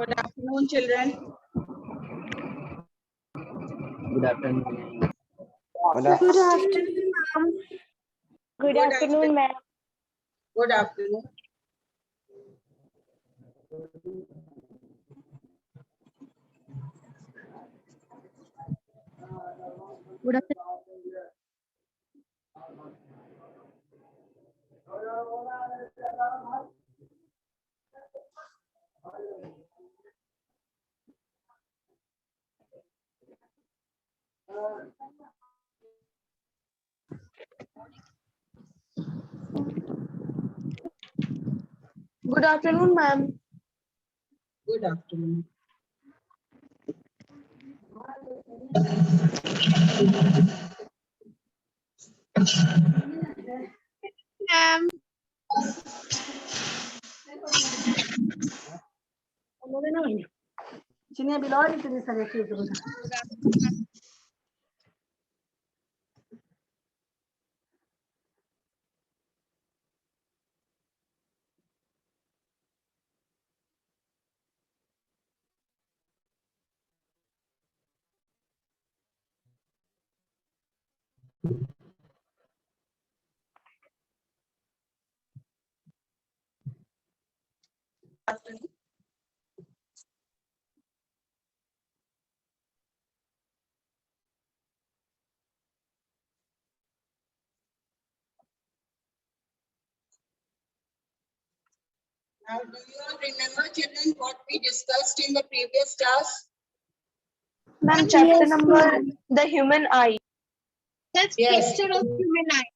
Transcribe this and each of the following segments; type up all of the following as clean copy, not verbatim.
Good afternoon, children. Good afternoon. Good afternoon, ma'am. Good afternoon, ma'am. Good afternoon. Good afternoon. Good afternoon, ma'am. Good afternoon. Ma'am. Now, do you all remember, children, what we discussed in the previous class? Ma'am, chapter number the human eye. Yes. Structure of human eye.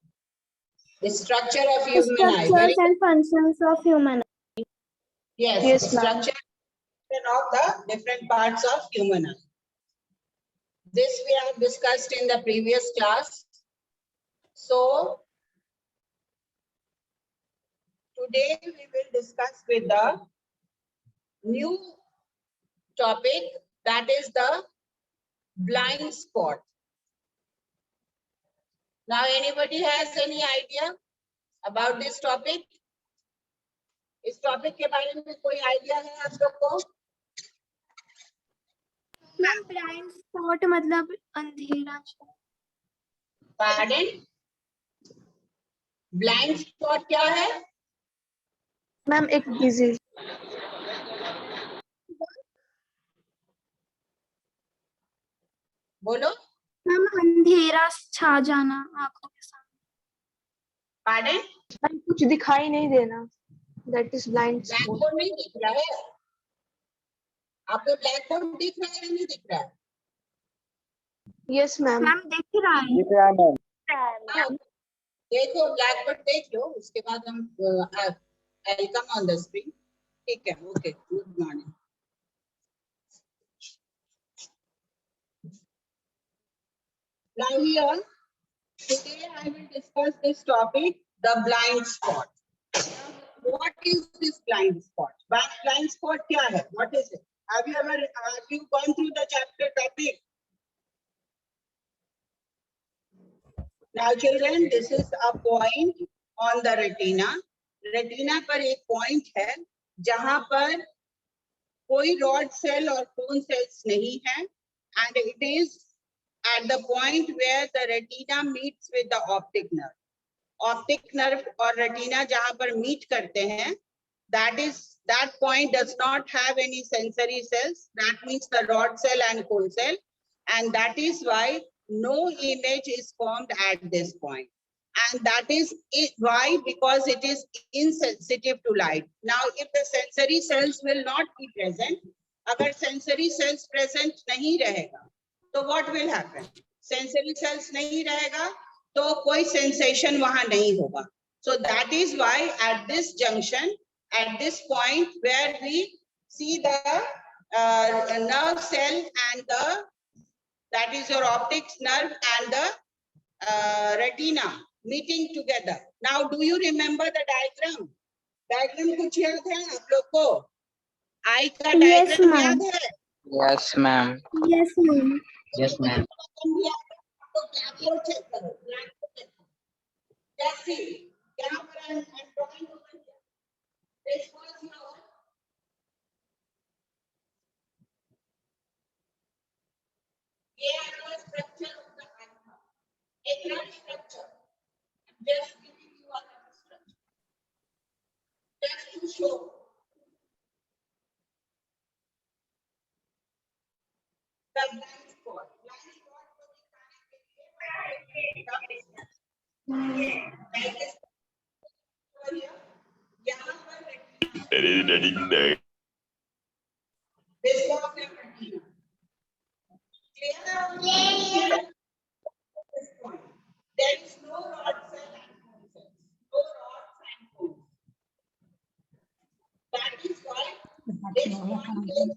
The structure of human eye. Structures and functions of human eye. Yes, Yes, ma'am. structure of the different parts of human eye. This we have discussed in the previous class. So, today we will discuss with the new topic, that is the blind spot. Now, anybody has any idea about this topic? इस topic के बारे में कोई idea है आप लोग को? Ma'am blind spot मतलब अंधेरा। Pardon? ब्लाइंड स्पॉट क्या है? मैम एक डिजीज। बोलो। मैम अंधेरा छा जाना आंखों के सामने। Pardon? मैम कुछ दिखाई नहीं देना। That is blind black spot. Board नहीं दिख रहा है? आपको ब्लैक बोर्ड दिख रहा है या नहीं दिख रहा है? Yes, ma'am. मैम दिख रहा है। दिख रहा है मैम। हाँ, देखो ब्लैक बोर्ड देख लो, उसके बाद हम I'll come on the screen. ठीक है, okay, good morning. Now here, today I will discuss this topic, the blind spot. What is this blind spot? Blind spot क्या है? What is it? Have you gone through the chapter topic? Now children, this is a point on the retina. Retina पर एक point है जहाँ पर कोई rod cell और cone cells नहीं है, and it is at the point where the retina meets with the optic nerve. Optic nerve और retina जहाँ पर meet करते हैं, that point does not have any sensory cells. That means the rod cell and cone cell, and that is why no image is formed at this point. And that is why, because it is insensitive to light. Now, if the sensory cells will not be present, अगर sensory cells present नहीं रहेगा, तो what will happen? Sensory cells नहीं रहेगा, तो कोई sensation वहाँ नहीं होगा. So that is why at this junction, at this point where we see the nerve cell and that is your optic nerve and the retina meeting together. Now, do you remember the diagram? Diagram कुछ याद है आप लोग को? Eye का diagram याद है? Yes, ma'am. Yes, ma'am. Yes, ma'am. तो blackboard check करो, blackboard check करो. Just see, यहाँ पर I'm drawing over here. This was your the blind spot को दिखाने के लिए यहाँ पर retina this is retina. Clear? This point. There is no rod cell and cone cells. No rods and cones. That is why this point is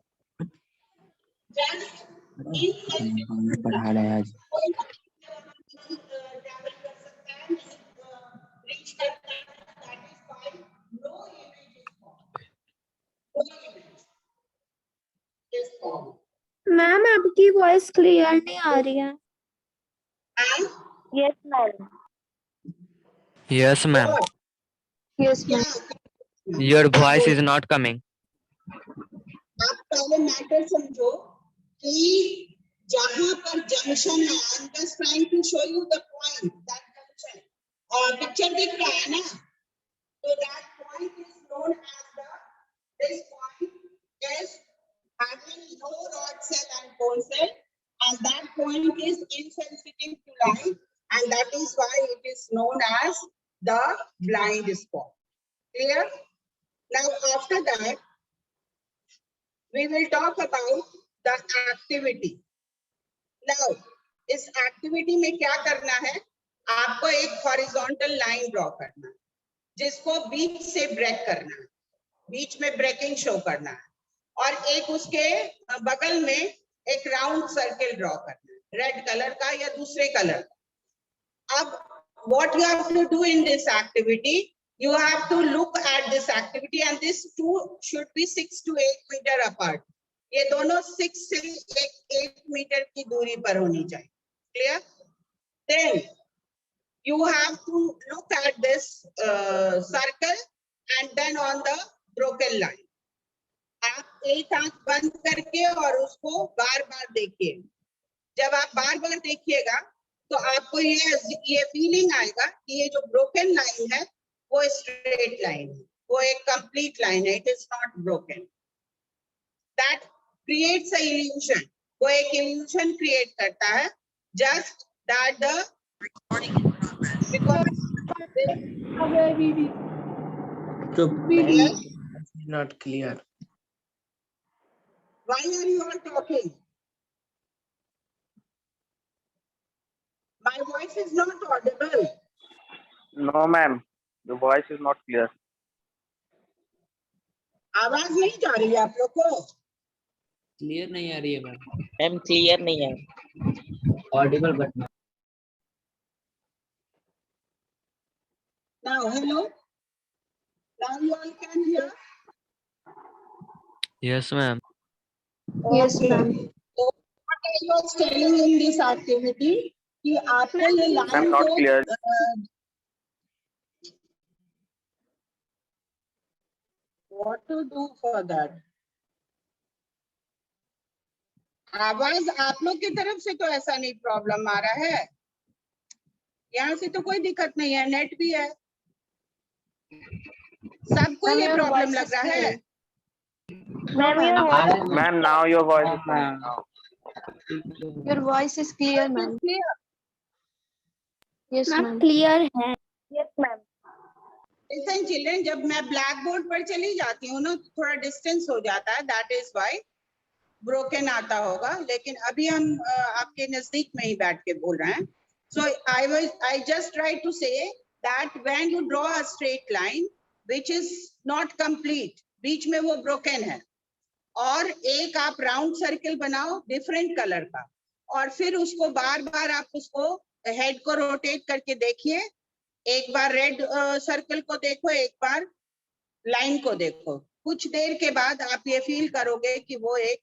just insensitive. पढ़ा रहा है आज कोई travel कर सकता है, reach करता है. That is why no image is formed. No image is formed. Ma'am आपकी वॉइस क्लियर नहीं आ रही है। And yes ma'am. Yes, ma'am. what? Yes ma'am. Yeah. Your voice is not coming. आप पहले मैटर समझो कि जहां पर जंक्शन है, I am just trying to show you the point that junction और पिक्चर दिख रहा है ना, तो that point is known as the this point is having no rod cell and cone cell, and that point is insensitive to light, and that is why it is known as the blind spot. Clear? Now after that we will talk about the activity. Now, इस activity में क्या करना है? आपको एक horizontal line draw करना है, जिसको बीच से break करना है, बीच में breaking show करना है, और एक उसके बगल में एक round circle draw करना है, red color का या दूसरे color का. अब what you have to do in this activity? You have to look at this activity, and these two should be 6 to 8 meter apart. ये दोनों 6 से 8 मीटर की दूरी पर होनी चाहिए. Clear? Then you have to look at this circle and then on the broken line. आप एक आंख बंद करके और उसको बार बार देखिए. जब आप बार बार देखिएगा तो आपको ये फीलिंग आएगा कि ये जो ब्रोकन लाइन है वो स्ट्रेट लाइन है, वो एक कंप्लीट लाइन है. It is not broken. That creates a illusion. वो एक इल्यूजन क्रिएट करता है. Just that the because not clear. why are you all talking? My voice is not audible. No, ma'am. The voice is not clear. आवाज नहीं जा रही है आप लोग को? क्लियर नहीं आ रही है मैम. मैम क्लियर नहीं है। Audible but Now, hello. Now you all can hear. Yes, ma'am. Yes ma'am. So, what I was telling in this activity कि आपको ये I'm लाइन not को clear. what to do for that? आवाज आप लोग की तरफ से तो ऐसा नहीं प्रॉब्लम आ रहा है, यहाँ से तो कोई दिक्कत नहीं है, नेट भी है, सबको ये प्रॉब्लम लग रहा है. Ma'am Ma'am, now your voice is coming ma'am. now. Your voice is clear ma'am. Clear? Yes ma'am ma'am. Clear है। Yes ma'am. Listen children, जब मैं ब्लैक बोर्ड पर चली जाती हूँ ना तो थोड़ा डिस्टेंस हो जाता है, दैट इज व्हाई ब्रोकन आता होगा, लेकिन अभी हम आपके नजदीक में ही बैठ के बोल रहे हैं. So I just try to say that when you draw a straight line which is not complete, बीच में वो broken है, और एक आप राउंड सर्कल बनाओ डिफरेंट कलर का, और फिर उसको बार बार आप उसको हेड को रोटेट करके देखिए. एक बार रेड सर्कल को देखो, एक बार लाइन को देखो. कुछ देर के बाद आप ये फील करोगे कि वो एक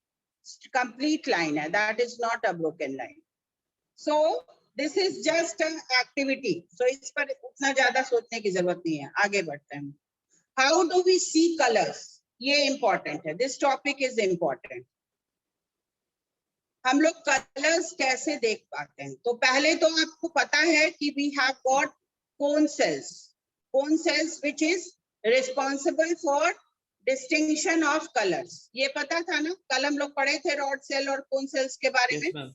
कंप्लीट लाइन है, that is not a broken line. So this is just an activity. So इस पर उतना ज्यादा सोचने की जरूरत नहीं है. आगे बढ़ते हैं. How do we see colours? ये इंपॉर्टेंट है. This topic is important. हम लोग कलर्स कैसे देख पाते हैं? तो पहले तो आपको पता है कि we have got cone cells which is responsible for distinction of colours, ये पता था ना, कल हम लोग पढ़े थे रॉड सेल और कोन सेल्स के बारे में। Yes, ma'am.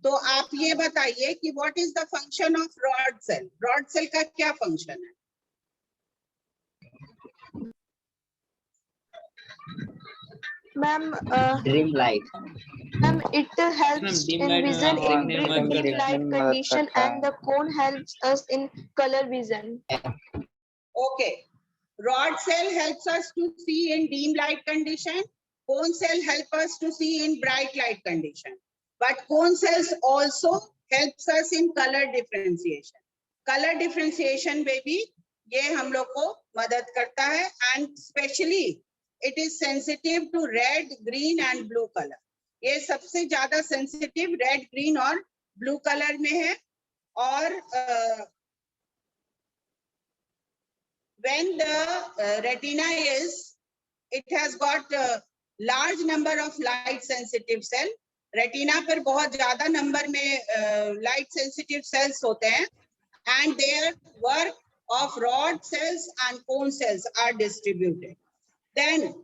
तो आप ये बताइए कि what is the function of rod cell, rod cell का क्या फंक्शन है? Ma'am Dream light. Ma'am it helps dim in light में विजन आप इन देखने में मदद dim करता है। light condition and the cone helps us in color vision. Okay, rod cell helps us to see in dim light condition, cone cell help us to see in bright light condition, but cone cells also helps us in color differentiation. Color differentiation में भी ये हम लोग को मदद करता है, and specially it is sensitive to red, green and blue color. ये सबसे ज्यादा sensitive red, green और blue color में है। और when the retina is, it has got a large number of light sensitive cell. retina पर बहुत ज्यादा number में light sensitive cells होते हैं, and their work of rod cells and cone cells are distributed. Then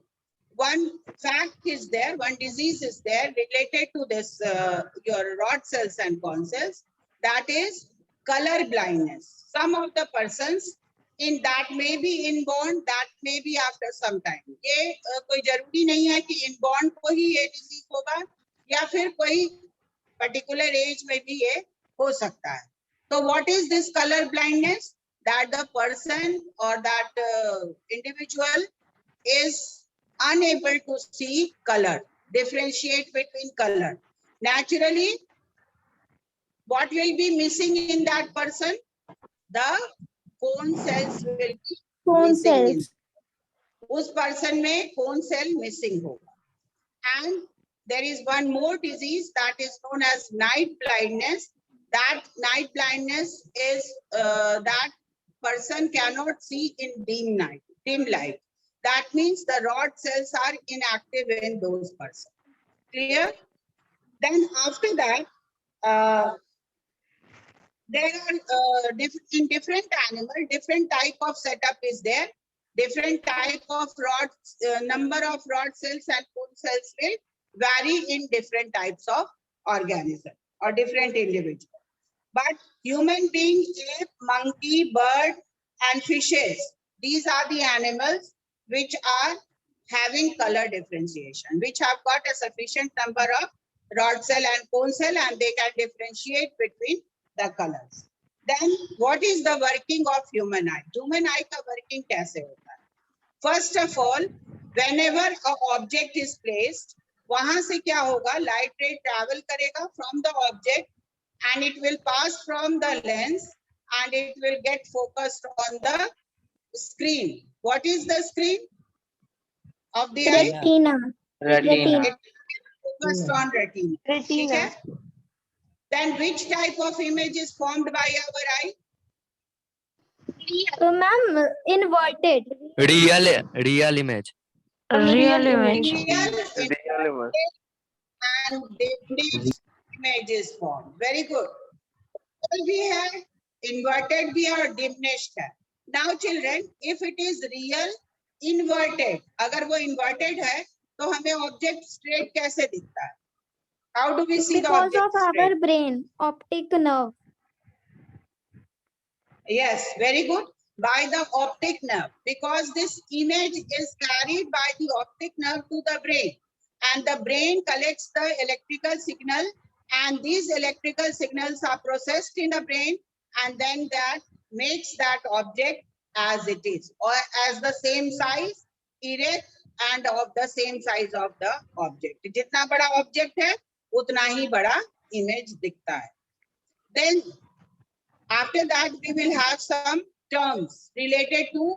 one fact is there, one disease is there related to this your rod cells and cone cells, that is color blindness. Some of the persons in that may be inborn, that may be after some time. ये कोई जरूरी नहीं है कि inborn को ही ये disease होगा या फिर कोई particular age में भी ये हो सकता है। So what is this color blindness? That the person or that individual is unable to see color, differentiate between color. Naturally, what will be missing in that person? The cone cells will be Cone missing in. cells. उस person में cone cell missing होगा. And there is one more disease that is known as night blindness. That night blindness is that person cannot see in dim light. That means the rod cells are inactive in those persons. Clear? Then after that, there are in different animal, different type of setup is there. Different type of rods, number of rod cells and cone cells will vary in different types of organism or different individuals. But human being, ape, monkey, bird, and fishes, these are the animals which are having color differentiation, which have got a sufficient number of rod cell and cone cell, and they can differentiate between the colors. Then what is the working of human eye? Human eye का working कैसे होता है? First of all, whenever an object is placed, वहां से क्या होगा? Light ray travel करेगा from the object and it will pass from the lens and it will get focused on the screen. What is the screen of the eye? Retina. Retina. It focused on retina. ठीक है? Retina. Then which type of image is formed by our eye? Ma'am, inverted. real image. Real image. Real image. and dimmed image is formed. Very good. Real भी है, inverted भी है और diminished है. Now children, if it is real, inverted, अगर वो inverted है, तो हमें object straight कैसे दिखता है? How do we see the Because object of our straight? brain, optic nerve. Yes, very good. By the optic nerve, because this image is carried by the optic nerve to the brain, and the brain collects the electrical signal, and these electrical signals are processed in the brain, and then that makes that object as it is, or as the same size, erect, and of the same size of the object. जितना बड़ा object है, उतना ही बड़ा image दिखता है. Then after that, we will have some terms related to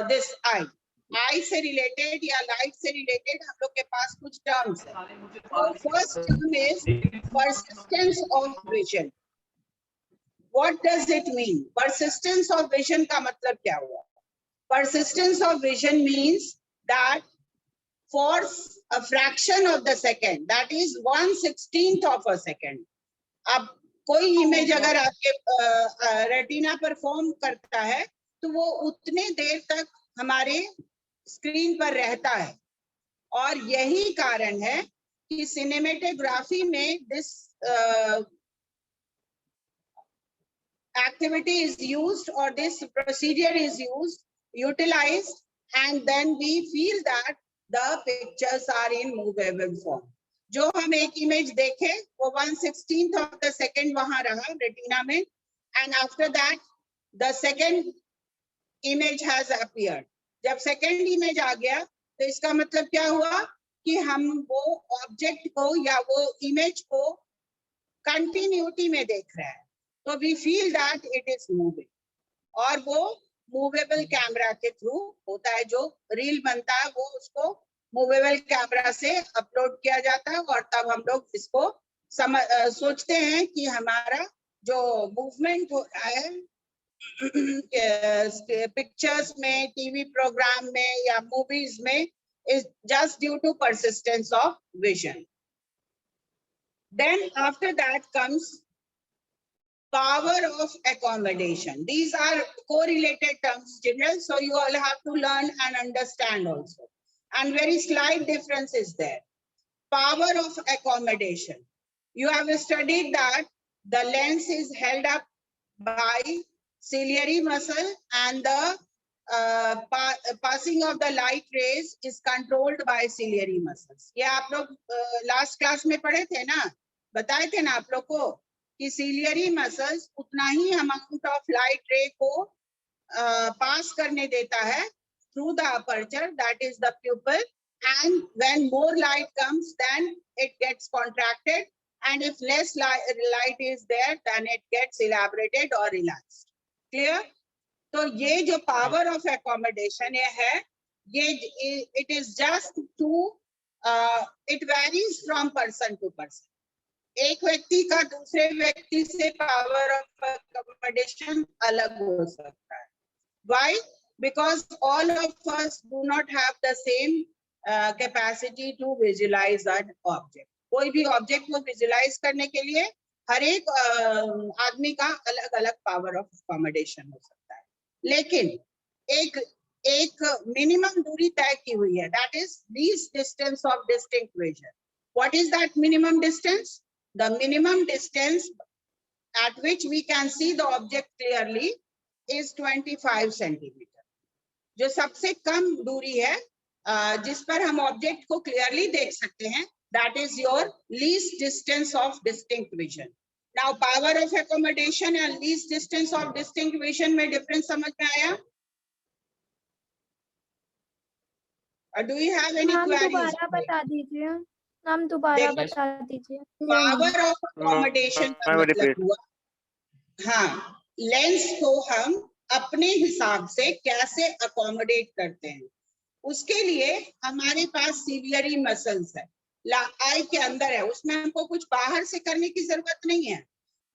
this eye. Eye से related या light से related हम लोग के पास कुछ terms हैं. So first term is persistence of vision. What does it mean? Persistence of vision का मतलब क्या हुआ? Persistence of vision means that for a fraction of the second, that is 1/16th of a second. अब कोई image अगर आपके retina पर form करता है तो वो उतने देर तक हमारे स्क्रीन पर रहता है। और यही कारण है कि सिनेमेटोग्राफी में this activity is used or this procedure is utilized, and then we feel that the pictures are in movable form. जो हम एक इमेज देखे वो 1/16 of the second वहां रहा रेटिना में, and after that the second image has appeared. जब second image आ गया तो इसका मतलब क्या हुआ कि हम वो ऑब्जेक्ट को या वो इमेज को कंटिन्यूटी में देख रहे हैं, तो we feel that it is moving. और वो मूवेबल कैमरा के थ्रू होता है, जो रील बनता है वो उसको मूवेबल कैमरा से अपलोड किया जाता है, और तब हम लोग इसको सोचते हैं कि हमारा जो मूवमेंट हो रहा है पिक्चर्स में, टीवी प्रोग्राम में या मूवीज में, is just due to persistence of vision. Then after that comes power of accommodation. These are correlated terms, children, so you all have to learn and understand also. And very slight difference is there. Power of accommodation. You have studied that the lens is held up by ciliary muscle, and the passing of the light rays is controlled by ciliary muscles. ये आप लोग last class में पढ़े थे ना, बताए थे ना आप लोग को कि ciliary muscles उतना ही अमाउंट ऑफ लाइट रे को पास करने देता है through the aperture, that is the pupil, and when more light comes then it gets contracted, and if less light is there then it gets elaborated or relaxed. Clear? तो ये जो power of accommodation है, ये it is just to it varies from person to person. एक व्यक्ति का दूसरे व्यक्ति से पावर ऑफ एकोमोडेशन अलग हो सकता है। Why? Because all of us do not have the same capacity to visualize an object. कोई भी ऑब्जेक्ट को विजुलाइज करने के लिए हर एक आदमी का अलग अलग पावर ऑफ एकोमोडेशन हो सकता है, लेकिन एक मिनिमम दूरी तय की हुई है, that is least distance of distinct vision. What is that minimum distance? The minimum distance at which we can see the object clearly is 25 centimetre. जो सबसे कम दूरी है जिस पर हम ऑब्जेक्ट को क्लियरली देख सकते हैं, that is your least distance of distinct vision. Now power of accommodation and least distance of distinct vision में difference समझ में आया? Do you have any queries? दोबारा बता दीजिए, नाम दोबारा बता दीजिए। Power of accommodation का मतलब हुआ, हाँ, लेंस को हम अपने हिसाब से कैसे अकोमोडेट करते हैं। उसके लिए हमारे पास सिलियरी मसल्स है, आई के अंदर है, उसमें हमको कुछ बाहर से करने की जरूरत नहीं है।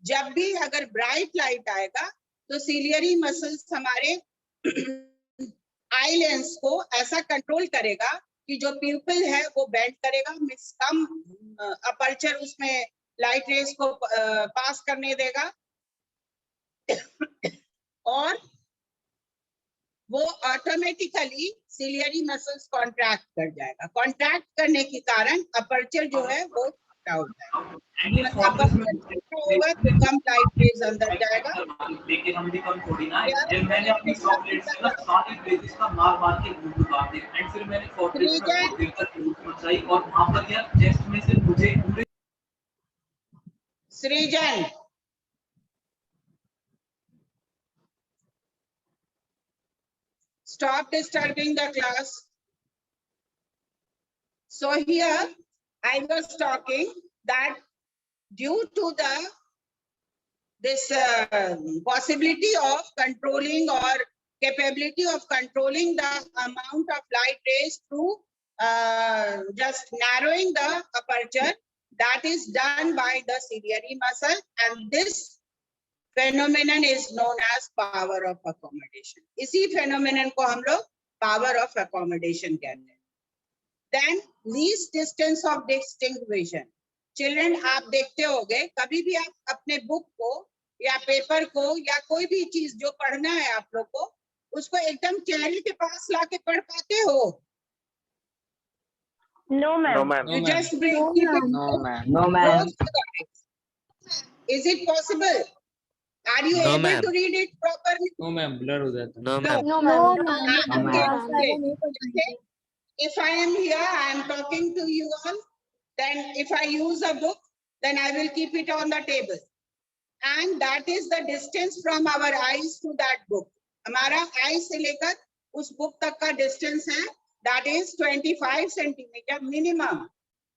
जब भी अगर ब्राइट लाइट आएगा तो सिलियरी मसल्स हमारे आई लेंस को ऐसा कंट्रोल करेगा कि जो प्यूपिल है वो बेंड करेगा, कम अपर्चर उसमें लाइट रेस को पास करने देगा, और वो ऑटोमेटिकली सिलियरी मसल्स कॉन्ट्रैक्ट कर जाएगा। कॉन्ट्रैक्ट करने के कारण अपर्चर जो है वो छोटा होता है, अपर्चर छोटा होगा तो कम लाइट रेज अंदर जाएगा। लेकिन हम भी कम थोड़ी ना है, जब मैंने अपनी चॉकलेट से ना सारे पेजेस का मार के घूम घुमा दिए, एंड फिर मैंने चॉकलेट में बहुत देर तक घूम मचाई, और वहां पर यार चेस्ट में से मुझे पूरे सृजन stop disturbing the class. So here I was talking that due to this possibility of controlling or capability of controlling the amount of light rays through just narrowing the aperture, that is done by the ciliary muscle, and this phenomenon is known as power of accommodation. इसी phenomenon को हम लोग power of accommodation कहते हैं। Then least distance of distinct vision. Children, आप देखते होंगे कभी भी आप अपने बुक को या पेपर को या कोई भी चीज जो पढ़ना है आप लोग को, उसको एकदम चेहरे के पास लाके पढ़ पाते हो? No, No, ma'am. ma'am. You No, just keep No, it ma'am. No, ma'am. No, ma'am. close to the eyes. Is it possible? Are you No, able ma'am. to read it properly? No ma'am blur हो जाता है No, No. ma'am. No, No, ma'am. ma'am. Okay. If I am here, I am talking to you all, then if I use a book, then I will keep it on the table. And that is the distance from our eyes to that book. हमारा eyes से लेकर उस book तक का distance है, that is 25 centimeter minimum.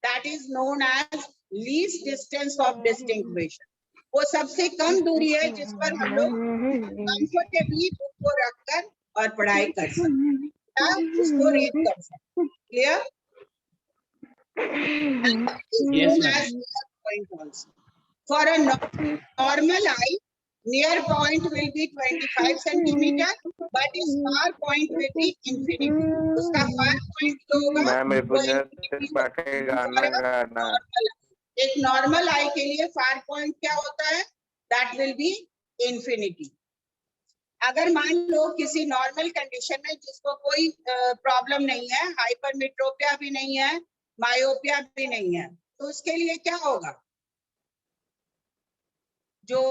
That is known as least distance of distinction. वो सबसे कम दूरी है जिस पर हम लोग कंफर्टेबली बुक को रखकर और पढ़ाई कर सकते हैं, उसको रीड कर सकते हैं. Clear? Yes, ma'am. For a normal eye, near point will be 25 centimeter, but its far point will be infinity. उसका far point जो होगा मैम मेरे को वो जस्ट infinity बैठे गाना गाना है. एक नॉर्मल आई के लिए फार पॉइंट क्या होता है? That will be infinity. अगर मान लो किसी नॉर्मल कंडीशन में जिसको कोई प्रॉब्लम नहीं है, हाइपरमेट्रोपिया भी नहीं है, मायोपिया भी नहीं है, तो उसके लिए क्या होगा? जो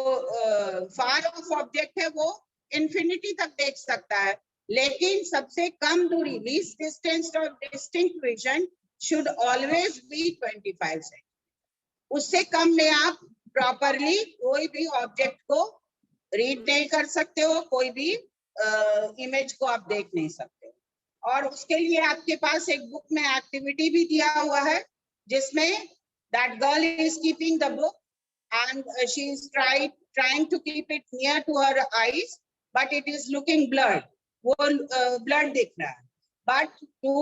फार ऑफ ऑब्जेक्ट है वो इंफिनिटी तक देख सकता है, लेकिन सबसे कम दूरी least distance of distinct vision should always be 25 centimetre. उससे कम में आप प्रॉपरली कोई भी ऑब्जेक्ट को रीड नहीं कर सकते हो, कोई भी इमेज को आप देख नहीं सकते. और उसके लिए आपके पास एक बुक में एक्टिविटी भी दिया हुआ है जिसमें that girl is keeping the book and she is trying to keep it near to her eyes, but it is looking blurred. वो blurred दिख रहा है. But to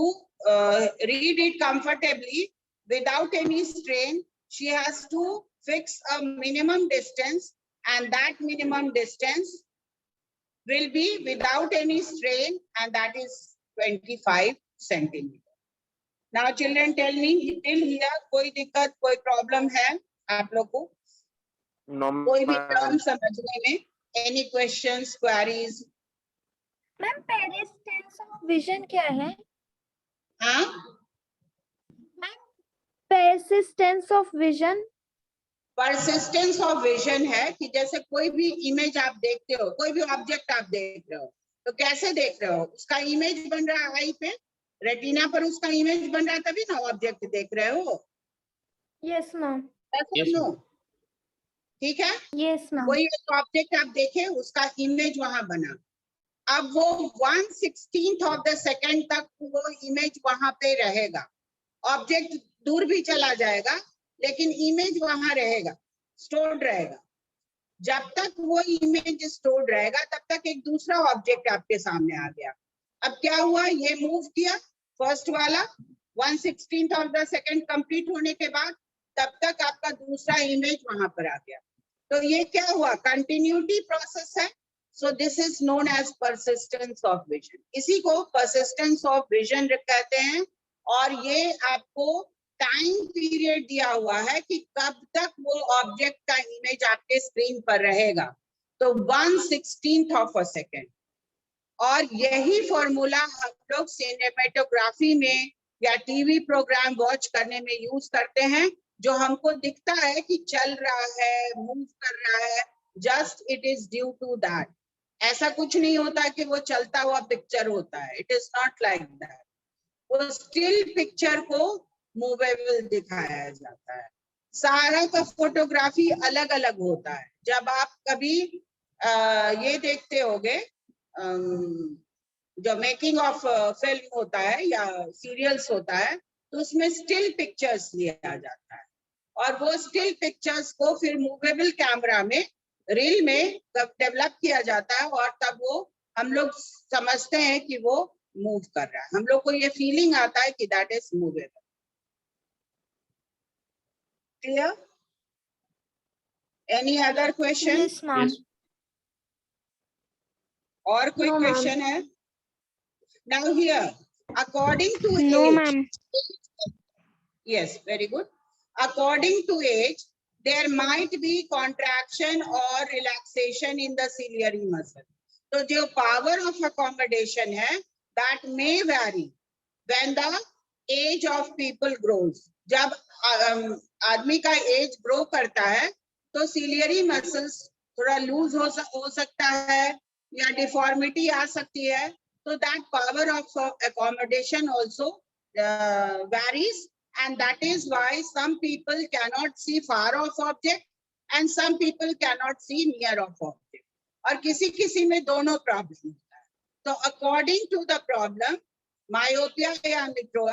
read it comfortably without any strain, she has to fix a minimum distance, and that minimum distance will be without any strain, and that is 25 centimeter. Now children, tell me till here कोई दिक्कत, कोई problem है आप लोग को? No, कोई भी ma'am. Term समझने में? Any questions, queries? Ma'am persistence of vision क्या है? हाँ, ma'am persistence of vision. Persistence of vision है कि जैसे कोई भी इमेज आप देखते हो, कोई भी ऑब्जेक्ट आप देख रहे हो, तो कैसे देख रहे हो? उसका इमेज बन रहा है आई पे, रेटिना पर उसका इमेज बन रहा है, तभी ना ऑब्जेक्ट देख रहे हो. Yes ma'am. Yes, ma'am. ठीक है. Yes ma'am. कोई एक ऑब्जेक्ट आप देखे, उसका इमेज वहां बना, अब वो 1/16 ऑफ द सेकेंड तक वो इमेज वहां पे रहेगा. ऑब्जेक्ट दूर भी चला जाएगा लेकिन इमेज वहां रहेगा, स्टोर्ड रहेगा. जब तक वो इमेज स्टोर्ड रहेगा तब तक एक दूसरा ऑब्जेक्ट आपके सामने आ गया. अब क्या हुआ? ये मूव किया, फर्स्ट वाला 1/16 ऑफ द सेकेंड कंप्लीट होने के बाद तब तक आपका दूसरा इमेज वहां पर आ गया. तो ये क्या हुआ? कंटिन्यूटी प्रोसेस है. So this is known as persistence of vision. इसी को परसिस्टेंस ऑफ विजन कहते हैं. और ये आपको टाइम पीरियड दिया हुआ है कि कब तक वो ऑब्जेक्ट का इमेज आपके स्क्रीन पर रहेगा. तो 1/16 ऑफ अ सेकेंड. और यही फॉर्मूला हम लोग सिनेमेटोग्राफी में या टीवी प्रोग्राम वॉच करने में यूज करते हैं. जो हमको दिखता है कि चल रहा है, मूव कर रहा है, just it is due to that. ऐसा कुछ नहीं होता कि वो चलता हुआ पिक्चर होता है. It is not like that. वो स्टिल पिक्चर को मूवेबल दिखाया जाता है. सारा का फोटोग्राफी अलग अलग होता है. जब आप कभी ये देखते होगे जो मेकिंग ऑफ फिल्म होता है या सीरियल्स होता है, तो उसमें स्टिल पिक्चर्स लिया जाता है और वो स्टिल पिक्चर्स को फिर मूवेबल कैमरा में, रील में डेवलप किया जाता है और तब वो हम लोग समझते हैं कि वो मूव कर रहा है. हम लोग को ये फीलिंग आता है कि that is movable. Clear? Any other question? Yes ma'am. और कोई No, ma'am. क्वेश्चन है? Now here, according to no age, ma'am. yes, very good. According to age, there might be contraction or relaxation in the ciliary muscle. तो जो power of accommodation है that may vary when the age of people grows. जब आदमी का as grow करता है तो ciliary muscles थोड़ा लूज हो सकता है या डिफॉर्मिटी आ सकती है. तो that power of accommodation also varies, and that is why some people cannot see far off object and some people cannot see near of object. और किसी किसी में दोनों प्रॉब्लम होता है. तो according to the problem myopia या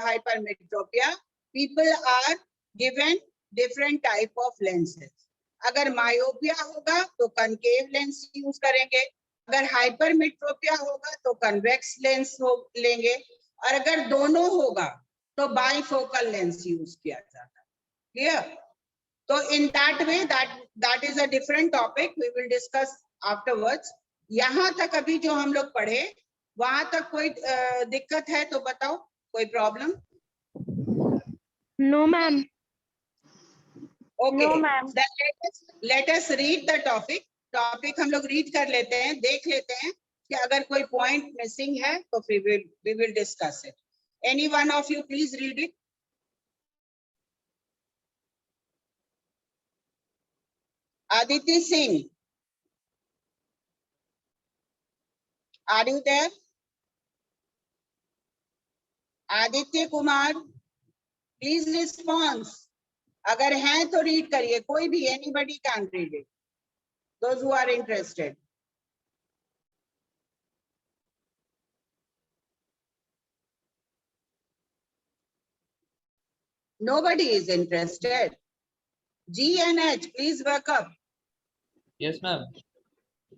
hypermetropia, people are given different type of lenses. अगर myopia होगा तो concave lens यूज करेंगे, अगर hypermetropia होगा तो convex lens लेंगे, और अगर दोनों होगा तो bifocal lens यूज किया जाता है. Clear? So in that way, that is a different topic we will discuss afterwards. यहाँ तक अभी जो हम लोग पढ़े वहां तक कोई दिक्कत है तो बताओ, कोई problem? No, ma'am. Okay. No, ma'am. Then let us read the topic. Topic हम लोग रीड कर लेते हैं, देख लेते हैं कि अगर कोई पॉइंट मिसिंग है तो फिर we will discuss it. Any one of you please read it. Aditi Singh, are you there? Aditya Kumar, please response. अगर हैं तो रीड करिए, कोई भी, anybody can read it, those who are interested. Nobody is interested. G and H, please work up. Yes, ma'am.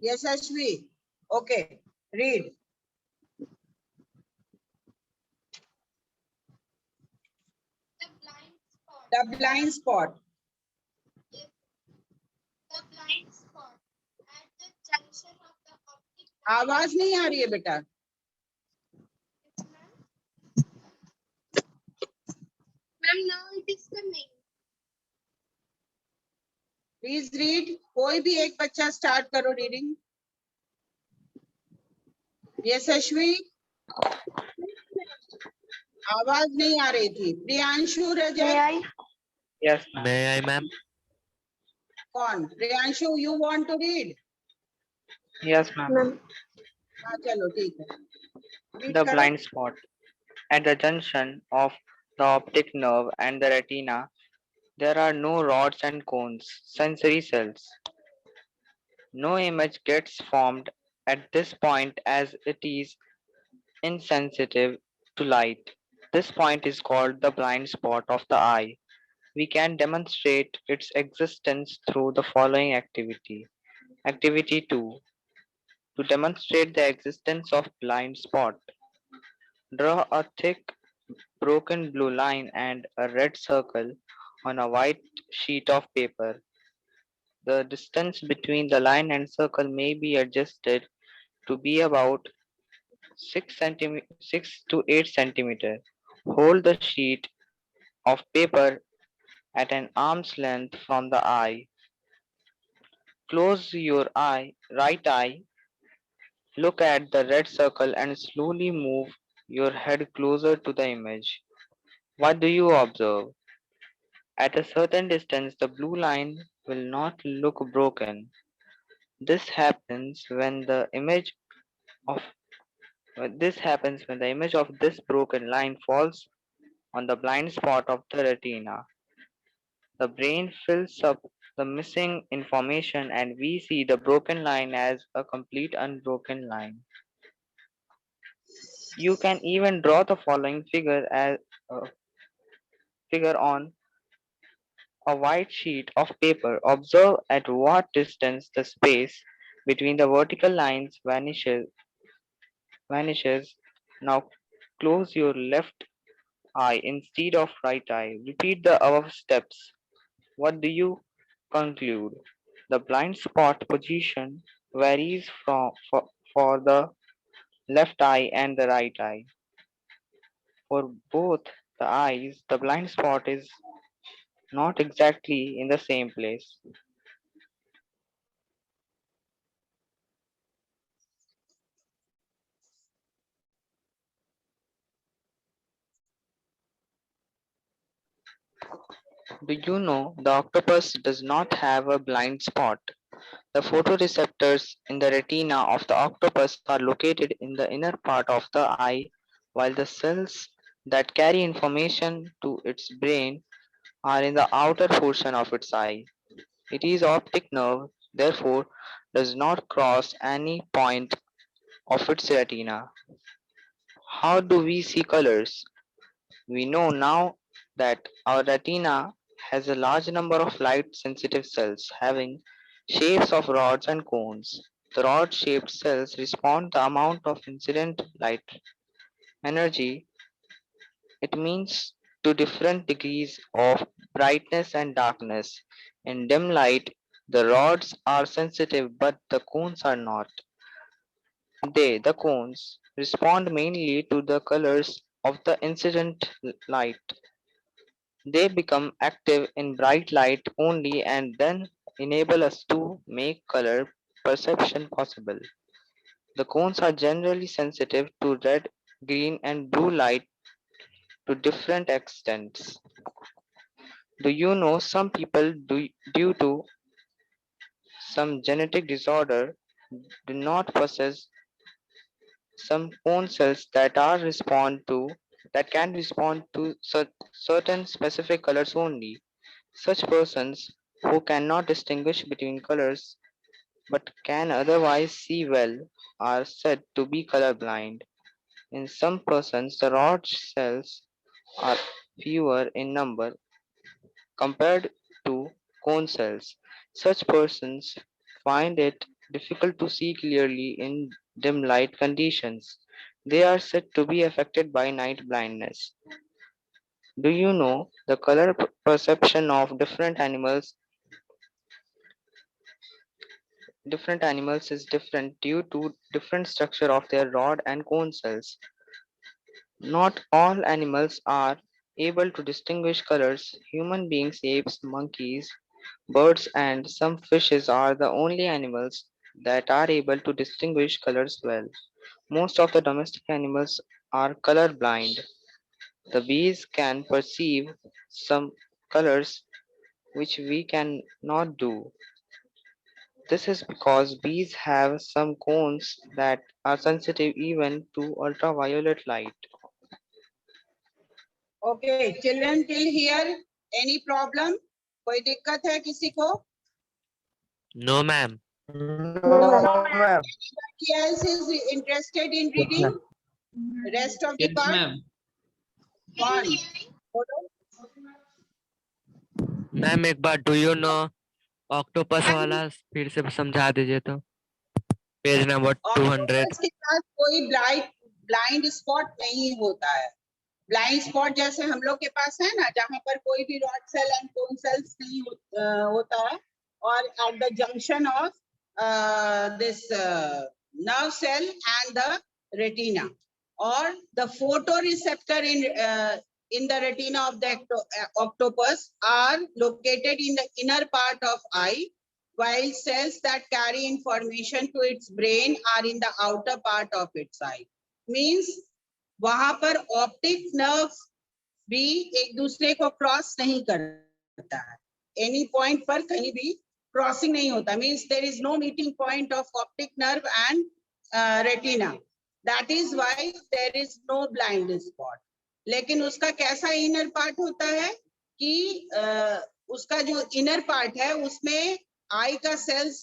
Yes, Ashvi. Okay, read. The blind spot. The blind spot at the junction of the optic आवाज नहीं आ रही है बेटा. Ma'am, now it is coming. Please read. कोई भी एक बच्चा start करो रीडिंग. यस अश्वी, आवाज नहीं आ रही थी. Priyanshu, May Rajat, I? Yes, ma'am. May I, ma'am? कौन? Priyanshu, you want to read? Yes, ma'am. Ma'am. हाँ चलो ठीक है. Read The करो. blind spot. At the junction of the optic nerve and the retina, there are no rods and cones, sensory cells. No image gets formed at this point as it is insensitive to light. This point is called the blind spot of the eye. We can demonstrate its existence through the following activity. Activity 2. To demonstrate the existence of blind spot, draw a thick broken blue line and a red circle on a white sheet of paper. The distance between the line and circle may be adjusted to be about 6 to 8 centimeter. Hold the sheet of paper at an arm's length from the eye. Close your right eye, look at the red circle and slowly move your head closer to the image. What do you observe? At a certain distance, the blue line will not look broken. This happens when the image of this broken line falls on the blind spot of the retina. The brain fills up the missing information and we see the broken line as a complete unbroken line. You can even draw the following figure on a white sheet of paper. Observe at what distance the space between the vertical lines vanishes. Now close your left eye instead of right eye. Repeat the above steps. What do you conclude? The blind spot position varies for the left eye and the right eye. For both the eyes, the blind spot is not exactly in the same place. Do you know the octopus does not have a blind spot? The photoreceptors in the retina of the octopus are located in the inner part of the eye, while the cells that carry information to its brain are in the outer portion of its eye. It is optic nerve, therefore, does not cross any point of its retina. How do we see colors? We know now that our retina has a large number of light sensitive cells having shapes of rods and cones. The rod shaped cells respond the amount of incident light energy. It means to different degrees of brightness and darkness. In dim light, the rods are sensitive but the cones are not. The cones, respond mainly to the colors of the incident light. They become active in bright light only and then enable us to make color perception possible. The cones are generally sensitive to red, green, and blue light to different extents. Do you know some people, due to some genetic disorder, do not possess some cone cells that can respond to certain specific colors only? Such persons who cannot distinguish between colors but can otherwise see well are said to be colorblind. In some persons, the rod cells are fewer in number compared to cone cells. Such persons find it difficult to see clearly in dim light conditions. They are said to be affected by night blindness. Do you know the color perception of different animals is different due to different structure of their rod and cone cells. Not all animals are able to distinguish colors. Human beings, apes, monkeys, birds, and some fishes are the only animals that are able to distinguish colors well. Most of the domestic animals are color blind. The bees can perceive some colors which we cannot do. This is because bees have some cones that are sensitive even to ultraviolet light. Okay, children till here, any problem? कोई दिक्कत है किसी को? No, ma'am. Anybody else is interested in reading rest of the Yes, part? ma'am. One. बोलो. Ma'am एक बार do you know octopus वाला फिर से समझा दीजिए तो पेज नंबर 200. Octopus के पास कोई ब्लाइंड स्पॉट नहीं होता है. ब्लाइंड स्पॉट जैसे हम लोग के पास है ना, जहाँ पर कोई भी rod cell and cone cells नहीं होता है, और at the junction of this nerve cell and the retina, or the photoreceptor in the retina of the octopus are located in the inner part of eye, while cells that carry information to its brain are in the outer part of its eye. Means वहां पर optic nerve भी एक दूसरे को cross नहीं करता है. Any point पर कहीं भी क्रॉसिंग नहीं होता. Means there is no meeting point of optic nerve and retina. That is why there is no blind spot. लेकिन उसका कैसा इनर पार्ट होता है कि उसका जो इनर पार्ट है उसमें आई का सेल्स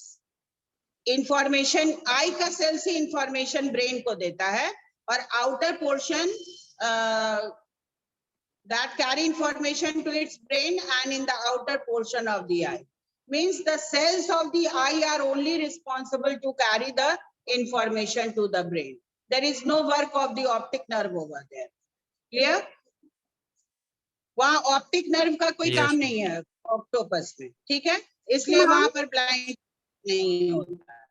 इंफॉर्मेशन, आई का सेल्स ही इंफॉर्मेशन ब्रेन को देता है, और outer portion that carry information to its brain and in the outer portion of the eye. Means the cells of the eye are only responsible to carry the information to the brain. There is no work of the optic nerve over there. Clear? वहाँ optic nerve का कोई काम नहीं है octopus में. ठीक है, इसलिए वहां पर ब्लाइंड नहीं होता है.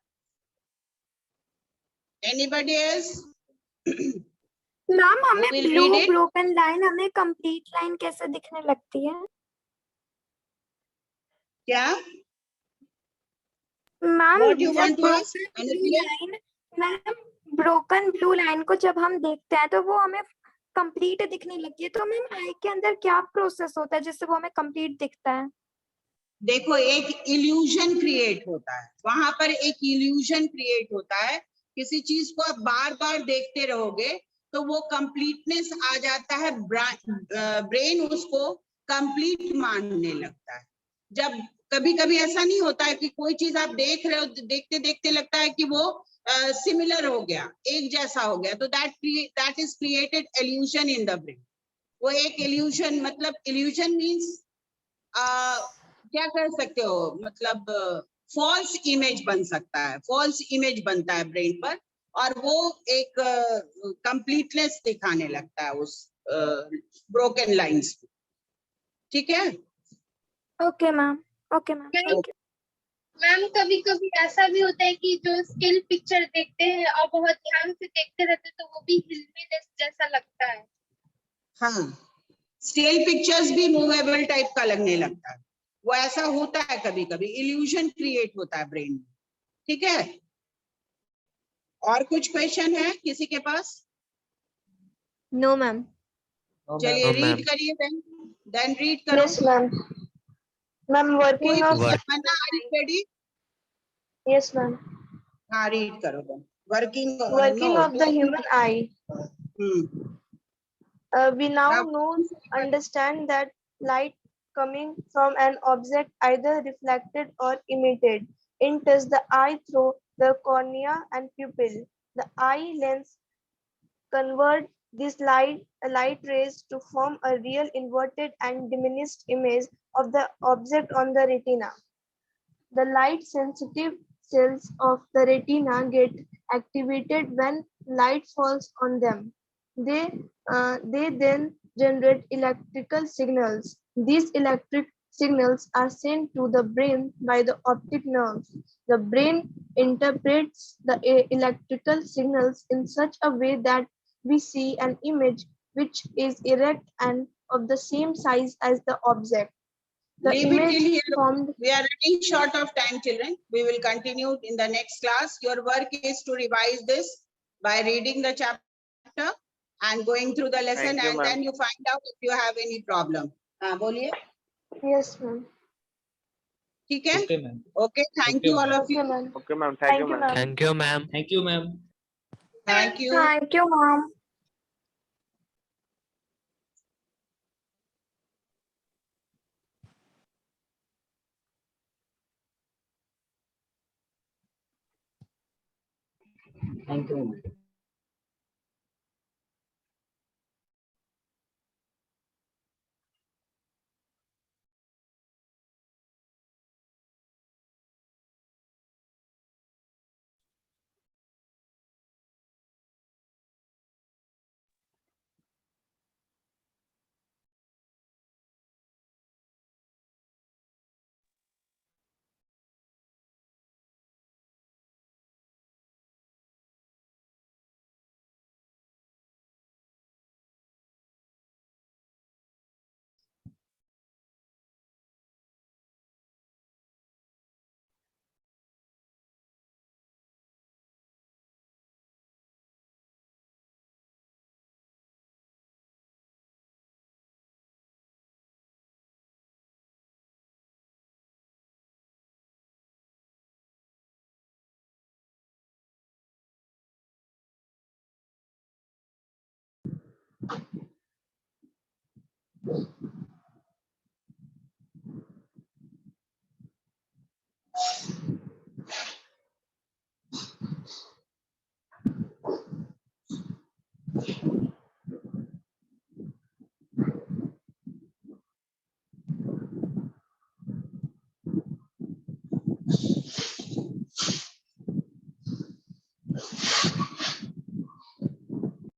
Anybody else? मैम हमें will blue read it? Broken line, हमें कंप्लीट लाइन कैसे दिखने लगती है? क्या? Ma'am What you want to ask? Ma'am broken blue line को जब हम देखते हैं तो वो हमें कंप्लीट दिखने लगी है, तो मैम आई के अंदर क्या प्रोसेस होता है जिससे वो हमें कंप्लीट दिखता है? देखो, एक इल्यूजन क्रिएट होता है, वहां पर एक इल्यूजन क्रिएट होता है। किसी चीज को आप बार बार देखते रहोगे तो वो कंप्लीटनेस आ जाता है, ब्रेन उसको कंप्लीट मानने लगता है। जब कभी कभी ऐसा नहीं होता है कि कोई चीज आप देख रहे हो, देखते देखते लगता है कि वो सिमिलर हो गया, एक जैसा हो गया, तो that is created illusion in the brain. वो एक इल्यूजन, मतलब इल्यूजन मीन्स क्या कर सकते हो, मतलब फॉल्स इमेज बन सकता है, फॉल्स इमेज बनता है ब्रेन पर, और वो एक कंप्लीटनेस दिखाने लगता है उस ब्रोकन लाइंस को। ठीक है? Okay ma'am, okay ma'am, thank you. Ma'am कभी कभी ऐसा भी होता है कि जो स्टिल पिक्चर देखते हैं और बहुत ध्यान से देखते रहते हैं तो वो भी हिलने जैसा लगता है। हाँ, स्टिल पिक्चर्स भी मूवेबल टाइप का लगने लगता है, वो ऐसा होता है, कभी कभी इल्यूजन क्रिएट होता है ब्रेन में। ठीक है? और कुछ क्वेश्चन है किसी के पास? No ma'am. चलिए No, रीड ma'am. करिए, देन रीड करो। Yes ma'am. Ma'am working of Tamanna, are you ready? Yes ma'am. हाँ, रीड करो then. Working, Working no, of the human eye. We now understand that light coming from an object either reflected or emitted enters the eye through the cornea and pupil. The eye lens convert these light rays to form a real inverted and diminished image of the object on the retina. The light sensitive cells of the retina get activated when light falls on them. They then generate electrical signals. These electric signals are sent to the brain by the optic nerves. The brain interprets the electrical signals in such a way that we see an image which is erect and of the same size as the object. The Leave it image till here. formed. We are running short of time, children. We will continue in the next class. Your work is to revise this by reading the chapter and going through the lesson, Thank you, and ma'am. then you find out if you have any problem. बोलिए। Yes, ma'am. ठीक है? Okay, ma'am. Okay, thank Okay, you all ma'am. of you. Okay, ma'am. Okay, ma'am. Thank you, ma'am. ma'am. Thank you, ma'am. Thank you, ma'am. Thank you. Thank you, ma'am. Thank you.